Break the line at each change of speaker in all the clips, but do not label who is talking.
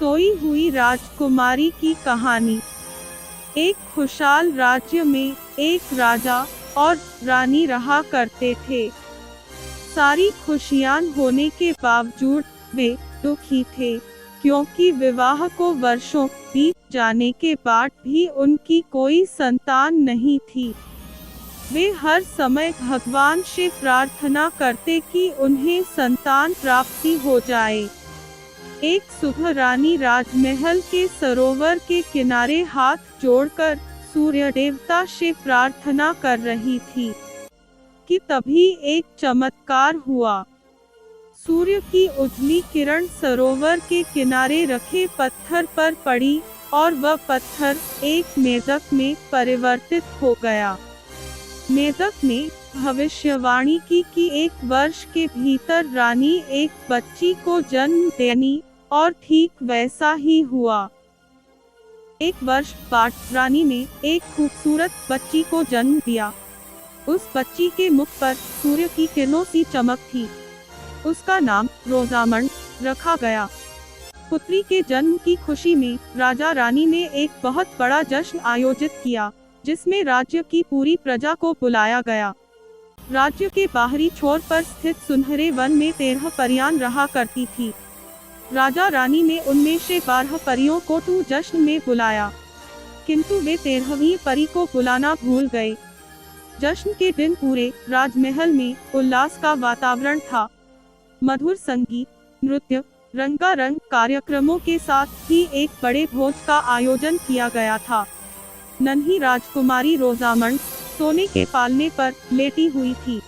सोई हुई राजकुमारी की कहानी। एक खुशहाल राज्य में एक राजा और रानी रहा करते थे। सारी खुशियां होने के बावजूद वे दुखी थे, क्योंकि विवाह को वर्षों बीत जाने के बाद भी उनकी कोई संतान नहीं थी। वे हर समय भगवान से प्रार्थना करते कि उन्हें संतान प्राप्ति हो जाए। एक सुबह रानी राजमहल के सरोवर के किनारे हाथ जोड़कर सूर्य देवता से प्रार्थना कर रही थी कि तभी एक चमत्कार हुआ। सूर्य की उजली किरण सरोवर के किनारे रखे पत्थर पर पड़ी और वह पत्थर एक मेढक में परिवर्तित हो गया। मेढक ने भविष्यवाणी की कि एक वर्ष के भीतर रानी एक बच्ची को जन्म देनी, और ठीक वैसा ही हुआ। एक वर्ष बाद रानी ने एक खूबसूरत बच्ची को जन्म दिया। उस बच्ची के मुख पर सूर्य की किरणों सी चमक थी। उसका नाम रोजामंड रखा गया। पुत्री के जन्म की खुशी में राजा रानी ने एक बहुत बड़ा जश्न आयोजित किया, जिसमें राज्य की पूरी प्रजा को बुलाया गया। राज्य के बाहरी छोर पर स्थित सुनहरे वन में 13 परियां रहा करती थी। राजा रानी ने उनमें से 12 परियों को जश्न में बुलाया, किंतु वे 13वीं परी को बुलाना भूल गए। जश्न के दिन पूरे राजमहल में उल्लास का वातावरण था। मधुर संगीत, नृत्य, रंगारंग कार्यक्रमों के साथ ही एक बड़े भोज का आयोजन किया गया था। नन्ही राजकुमारी रोजामंड सोने के पालने पर लेटी हुई थी।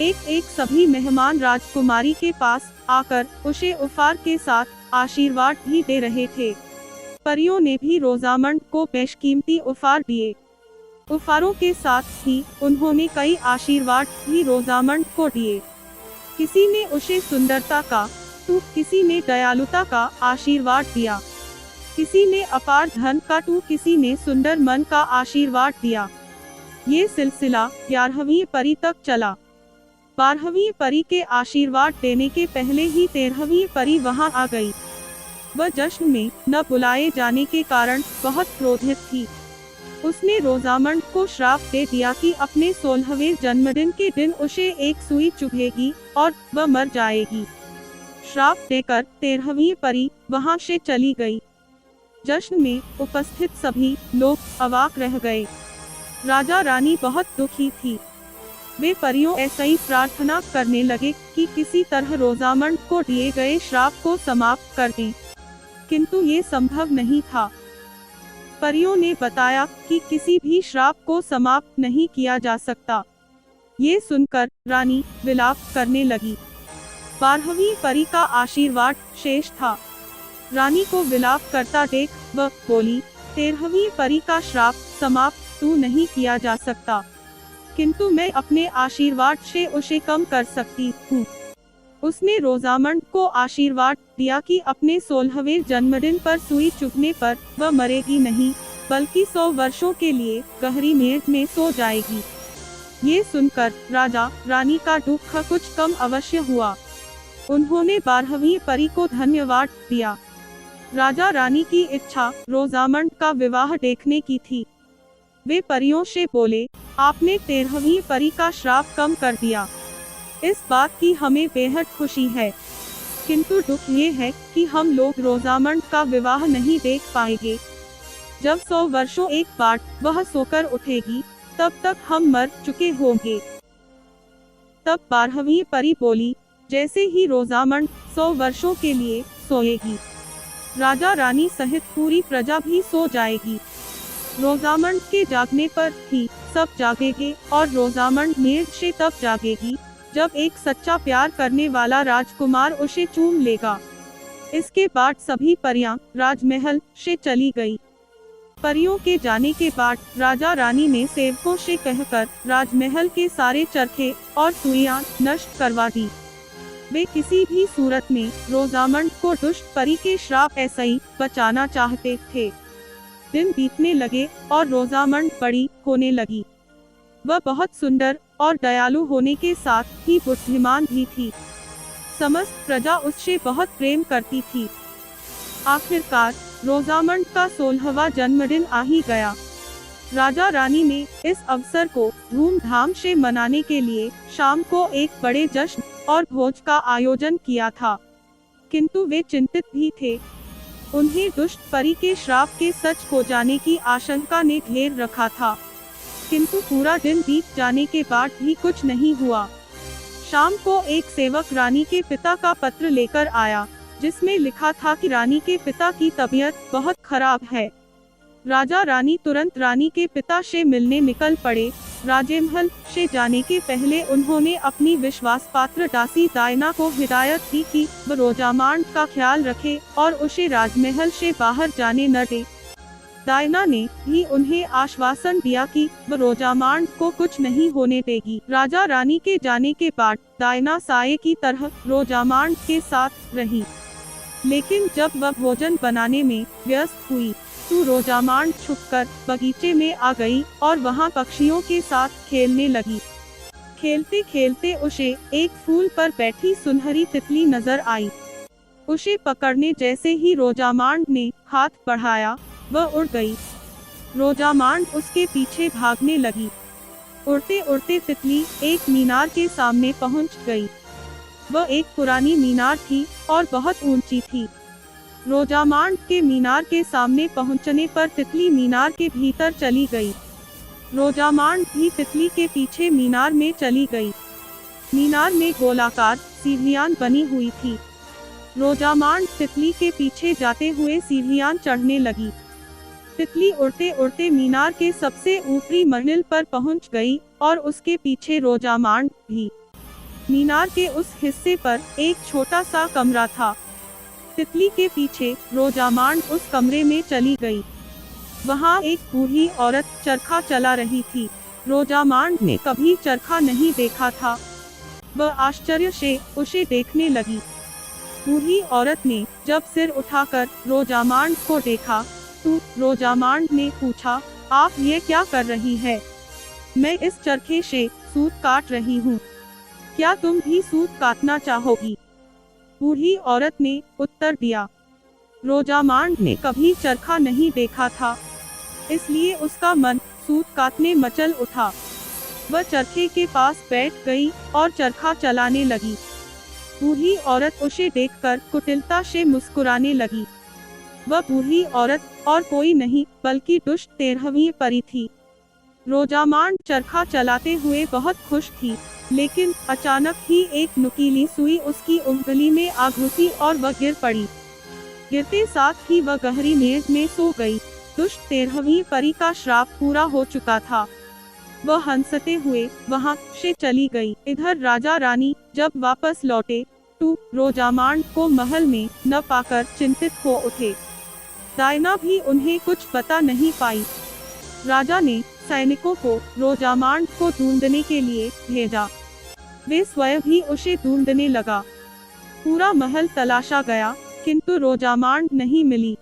एक सभी मेहमान राजकुमारी के पास आकर उसे उपहार के साथ आशीर्वाद भी दे रहे थे। परियों ने भी रोजामंड को बेशकीमती उपहार दिए। उपहारों के साथ ही उन्होंने कई आशीर्वाद भी रोजामंड को दिए। किसी ने उसे सुंदरता का तो किसी ने दयालुता का आशीर्वाद दिया। किसी ने अपार धन का तो किसी ने सुंदर मन का आशीर्वाद दिया। ये सिलसिला 11वीं परी तक चला। 12वीं परी के आशीर्वाद देने के पहले ही 13वीं परी वहां आ गई। वह जश्न में न बुलाए जाने के कारण बहुत क्रोधित थी। उसने रोजामंड को श्राप दे दिया कि अपने 16वें जन्मदिन के दिन उसे एक सुई चुभेगी और वह मर जाएगी। श्राप देकर 13वीं परी वहां से चली गई। जश्न में उपस्थित सभी लोग अवाक रह गए। राजा रानी बहुत दुखी थी। वे परियों ऐसा ही प्रार्थना करने लगे कि किसी तरह रोजामंड को दिए गए श्राप को समाप्त कर दें, किंतु ये संभव नहीं था। परियों ने बताया कि किसी भी श्राप को समाप्त नहीं किया जा सकता। ये सुनकर रानी विलाप करने लगी। 12वीं परी का आशीर्वाद शेष था। रानी को विलाप करता देख वह बोली, 13वीं परी का श्राप समाप्त तो नहीं किया जा सकता, किंतु मैं अपने आशीर्वाद से उसे कम कर सकती हूँ। उसने रोजामंड को आशीर्वाद दिया कि अपने 16वें जन्मदिन पर सुई चुभने पर वह मरेगी नहीं, बल्कि 100 वर्षों के लिए गहरी नींद में सो जाएगी। ये सुनकर राजा रानी का दुख कुछ कम अवश्य हुआ। उन्होंने 12वीं परी को धन्यवाद दिया। राजा रानी की इच्छा रोजामंड का विवाह देखने की थी। वे परियों से बोले, आपने 13वीं परी का श्राप कम कर दिया। इस बात की हमें बेहद खुशी है, किंतु दुख ये है कि हम लोग रोजामंड का विवाह नहीं देख पाएंगे। जब 100 वर्षों एक बार वह सोकर उठेगी, तब तक हम मर चुके होंगे। तब 12वीं परी बोली, जैसे ही रोजामंड 100 वर्षों के लिए सोएगी, राजा रानी सहित पूरी प्रजा भी सो जाएगी। रोजामंड के जागने पर ही सब जागेंगे और रोजामंड नींद से तब जागेगी जब एक सच्चा प्यार करने वाला राजकुमार उसे चूम लेगा। इसके बाद सभी परियां राजमहल से चली गई। परियों के जाने के बाद राजा रानी ने सेवकों से कहकर राजमहल के सारे चरखे और सुइयां नष्ट करवा दी। वे किसी भी सूरत में रोजामंड को दुष्ट परी के श्राप ऐसा ही बचाना चाहते थे। दिन बीतने लगे और रोजामंड बड़ी होने लगी। वह बहुत सुंदर और दयालु होने के साथ ही बुद्धिमान भी थी। समस्त प्रजा उससे बहुत प्रेम करती थी। आखिरकार रोजामंड का 16वां जन्मदिन आ ही गया। राजा रानी ने इस अवसर को धूमधाम से मनाने के लिए शाम को एक बड़े जश्न और भोज का आयोजन किया था, किंतु वे चिंतित भी थे। उन्हें दुष्ट परी के श्राप के सच हो जाने की आशंका ने घेर रखा था, किंतु पूरा दिन बीत जाने के बाद भी कुछ नहीं हुआ। शाम को एक सेवक रानी के पिता का पत्र लेकर आया, जिसमें लिखा था कि रानी के पिता की तबीयत बहुत खराब है। राजा रानी तुरंत रानी के पिता से मिलने निकल पड़े। राजमहल से जाने के पहले उन्होंने अपनी विश्वास पात्र दासी डायना को हिदायत दी कि वह रोजामांड का ख्याल रखे और उसे राजमहल से बाहर जाने न दे। डायना ने भी उन्हें आश्वासन दिया कि वह रोजामांड को कुछ नहीं होने देगी। राजा रानी के जाने के बाद डायना साये की तरह रोजामांड के साथ रही, लेकिन जब वह भोजन बनाने में व्यस्त हुई तो रोजामांड छुपकर बगीचे में आ गई और वहां पक्षियों के साथ खेलने लगी। खेलते खेलते उसे एक फूल पर बैठी सुनहरी तितली नजर आई। उसे पकड़ने जैसे ही रोजामांड ने हाथ बढ़ाया, वह उड़ गई। रोजामांड उसके पीछे भागने लगी। उड़ते उड़ते तितली एक मीनार के सामने पहुंच गई। वह एक पुरानी मीनार थी और बहुत ऊंची थी। रोजामांड के मीनार के सामने पहुंचने पर तितली मीनार के भीतर चली गई। रोजामांड भी तितली के पीछे मीनार में चली गई। मीनार में गोलाकार सीढ़ियां बनी हुई थी। रोजामांड तितली के पीछे जाते हुए सीढ़ियां चढ़ने लगी। तितली उड़ते उड़ते मीनार के सबसे ऊपरी मंजिल पर पहुंच गई और उसके पीछे रोजामांड भी। मीनार के उस हिस्से पर एक छोटा सा कमरा था। तितली के पीछे रोजामांड उस कमरे में चली गई। वहाँ एक बूढ़ी औरत चरखा चला रही थी। रोजामांड ने कभी चरखा नहीं देखा था। वह आश्चर्य से उसे देखने लगी। बूढ़ी औरत ने जब सिर उठाकर रोजामांड को देखा तो रोजामांड ने पूछा, आप ये क्या कर रही है? मैं इस चरखे से सूत काट रही हूँ। क्या तुम भी सूत काटना चाहोगी? बूढ़ी औरत ने उत्तर दिया। रोजामांड ने कभी चरखा नहीं देखा था, इसलिए उसका मन सूत काटने मचल उठा। वह चरखे के पास बैठ गई और चरखा चलाने लगी। बूढ़ी औरत उसे देखकर कुटिलता से मुस्कुराने लगी। वह बूढ़ी औरत और कोई नहीं बल्कि दुष्ट 13वीं परी थी। रोजामांड चरखा चलाते हुए बहुत खुश थी, लेकिन अचानक ही एक नुकीली सुई उसकी उंगली में आ घुसी और वह गिर पड़ी। गिरते साथ ही वह गहरी नींद में सो गई। दुष्ट 13वीं परी का श्राप पूरा हो चुका था। वह हंसते हुए वहां से चली गई। इधर राजा रानी जब वापस लौटे तो रोजामांड को महल में न पाकर चिंतित हो उठे। डायना भी उन्हें कुछ बता नहीं पाई। राजा ने सैनिकों को रोजामांड को ढूंढने के लिए भेजा। वे स्वयं भी उसे ढूंढने लगा। पूरा महल तलाशा गया, किंतु रोजामांड नहीं मिली।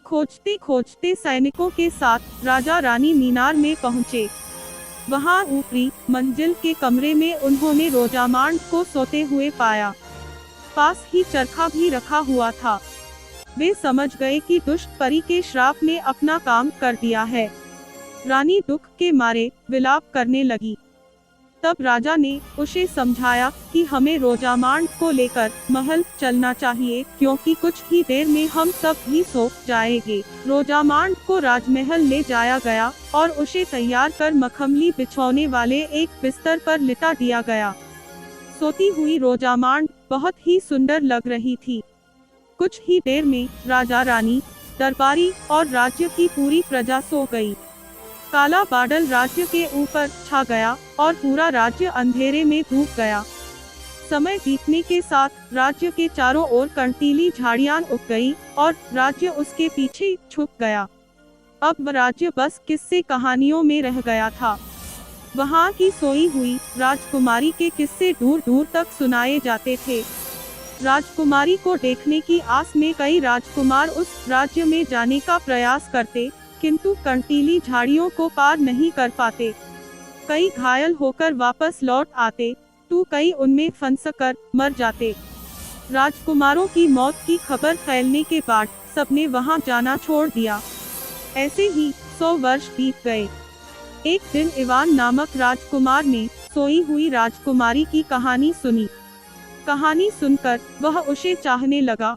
खोजते खोजते सैनिकों के साथ राजा रानी मीनार में पहुंचे। वहां ऊपरी मंजिल के कमरे में उन्होंने रोजामांड को सोते हुए पाया। पास ही चरखा भी रखा हुआ था। वे समझ गए कि दुष्ट परी के श्राप ने अपना काम कर दिया है। रानी दुख के मारे विलाप करने लगी। तब राजा ने उसे समझाया कि हमें रोजामांड को लेकर महल चलना चाहिए, क्योंकि कुछ ही देर में हम सब भी सो जाएंगे। रोजामांड को राजमहल ले जाया गया और उसे तैयार कर मखमली बिछौने वाले एक बिस्तर पर लिटा दिया गया। सोती हुई रोजामांड बहुत ही सुंदर लग रही थी। कुछ ही देर में राजा रानी, दरबारी और राज्य की पूरी प्रजा सो गई। काला बादल राज्य के ऊपर छा गया और पूरा राज्य अंधेरे में डूब गया। समय बीतने के साथ राज्य के चारों ओर कंटीली झाड़ियां उग गई और राज्य उसके पीछे छुप गया। अब राज्य बस किस्से कहानियों में रह गया था। वहां की सोई हुई राजकुमारी के किस्से दूर दूर तक सुनाए जाते थे। राजकुमारी को देखने की आस में कई राजकुमार उस राज्य में जाने का प्रयास करते, किंतु कंटीली झाड़ियों को पार नहीं कर पाते। कई घायल होकर वापस लौट आते तो कई उनमें फंसकर मर जाते। राजकुमारों की मौत की खबर फैलने के बाद सबने वहां जाना छोड़ दिया। ऐसे ही 100 वर्ष बीत गए। एक दिन इवान नामक राजकुमार ने सोई हुई राजकुमारी की कहानी सुनी। कहानी सुनकर वह उसे चाहने लगा।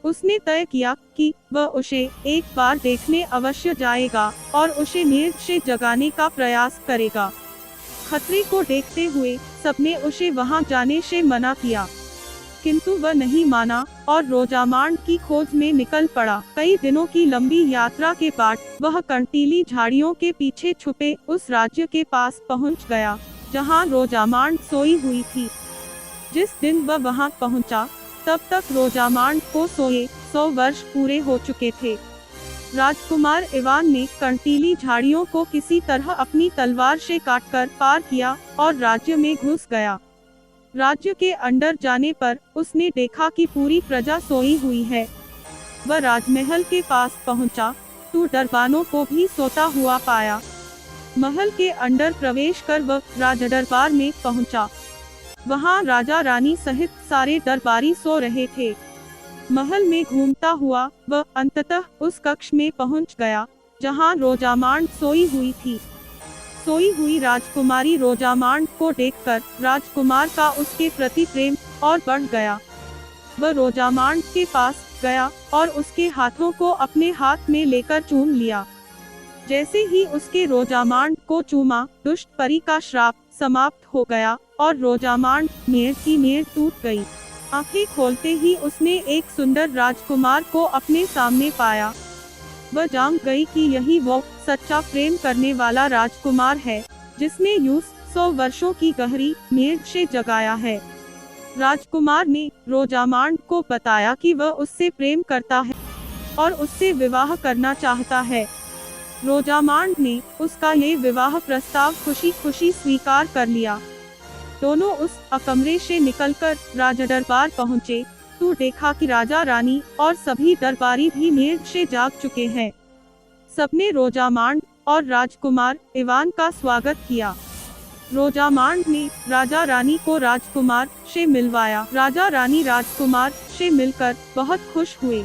उसने तय किया कि वह उसे एक बार देखने अवश्य जाएगा और उसे नींद से जगाने का प्रयास करेगा। खतरे को देखते हुए सबने उसे वहां जाने से मना किया, किंतु वह नहीं माना और रोजामांड की खोज में निकल पड़ा। कई दिनों की लंबी यात्रा के बाद वह कंटीली झाड़ियों के पीछे छुपे उस राज्य के पास पहुंच गया जहां रोजामांड सोई हुई थी। जिस दिन वह वहां पहुंचा, तब तक रोजामांड को सोए 100 वर्ष पूरे हो चुके थे। राजकुमार इवान ने कंटीली झाड़ियों को किसी तरह अपनी तलवार से काटकर पार किया और राज्य में घुस गया। राज्य के अंदर जाने पर उसने देखा कि पूरी प्रजा सोई हुई है। वह राजमहल के पास पहुंचा तो दरबानों को भी सोता हुआ पाया। महल के अंदर प्रवेश कर वह राजदरबार में पहुंचा। वहां राजा रानी सहित सारे दरबारी सो रहे थे। महल में घूमता हुआ वह अंततः उस कक्ष में पहुंच गया जहां रोजामांड सोई हुई थी। सोई हुई राजकुमारी रोजामांड को देखकर राजकुमार का उसके प्रति प्रेम और बढ़ गया। वह रोजामांड के पास गया और उसके हाथों को अपने हाथ में लेकर चूम लिया। जैसे ही उसके रोजामांड को चूमा, दुष्ट परी का श्राप समाप्त हो गया और रोजामांड मेड़ की मेड़ टूट गई। आंखें खोलते ही उसने एक सुंदर राजकुमार को अपने सामने पाया। वह जान गई कि यही वो सच्चा प्रेम करने वाला राजकुमार है जिसने यूं 100 वर्षों की गहरी नींद से जगाया है। राजकुमार ने रोजामांड को बताया कि वह उससे प्रेम करता है और उससे विवाह करना चाहता है। रोजामांड ने उसका ये विवाह प्रस्ताव खुशी खुशी स्वीकार कर लिया। दोनों उस कमरे से निकलकर राजदरबार पहुँचे तो देखा कि राजा रानी और सभी दरबारी भी नींद से जाग चुके हैं। सबने रोजामांड और राजकुमार इवान का स्वागत किया। रोजामांड ने राजा रानी को राजकुमार से मिलवाया। राजा रानी राजकुमार से मिलकर बहुत खुश हुए।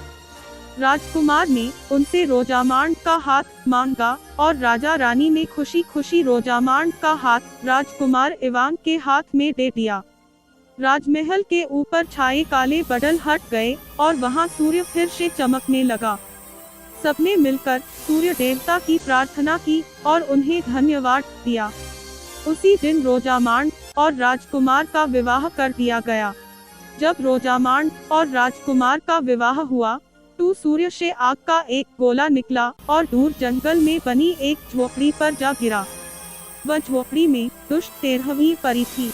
राजकुमार ने उनसे रोजामांड का हाथ मांगा और राजा रानी ने खुशी खुशी रोजामांड का हाथ राजकुमार इवान के हाथ में दे दिया। राजमहल के ऊपर छाए काले बादल हट गए और वहां सूर्य फिर से चमकने लगा। सबने मिलकर सूर्य देवता की प्रार्थना की और उन्हें धन्यवाद दिया। उसी दिन रोजामांड और राजकुमार का विवाह कर दिया गया। जब रोजामांड और राजकुमार का विवाह हुआ तो सूर्य से आग का एक गोला निकला और दूर जंगल में बनी एक झोपड़ी पर जा गिरा। वह झोपड़ी में दुष्ट 13वीं परी थी।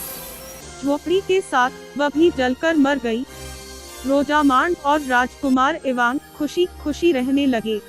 झोपड़ी के साथ वह भी जलकर मर गई। रोजामांड और राजकुमार इवान खुशी खुशी रहने लगे।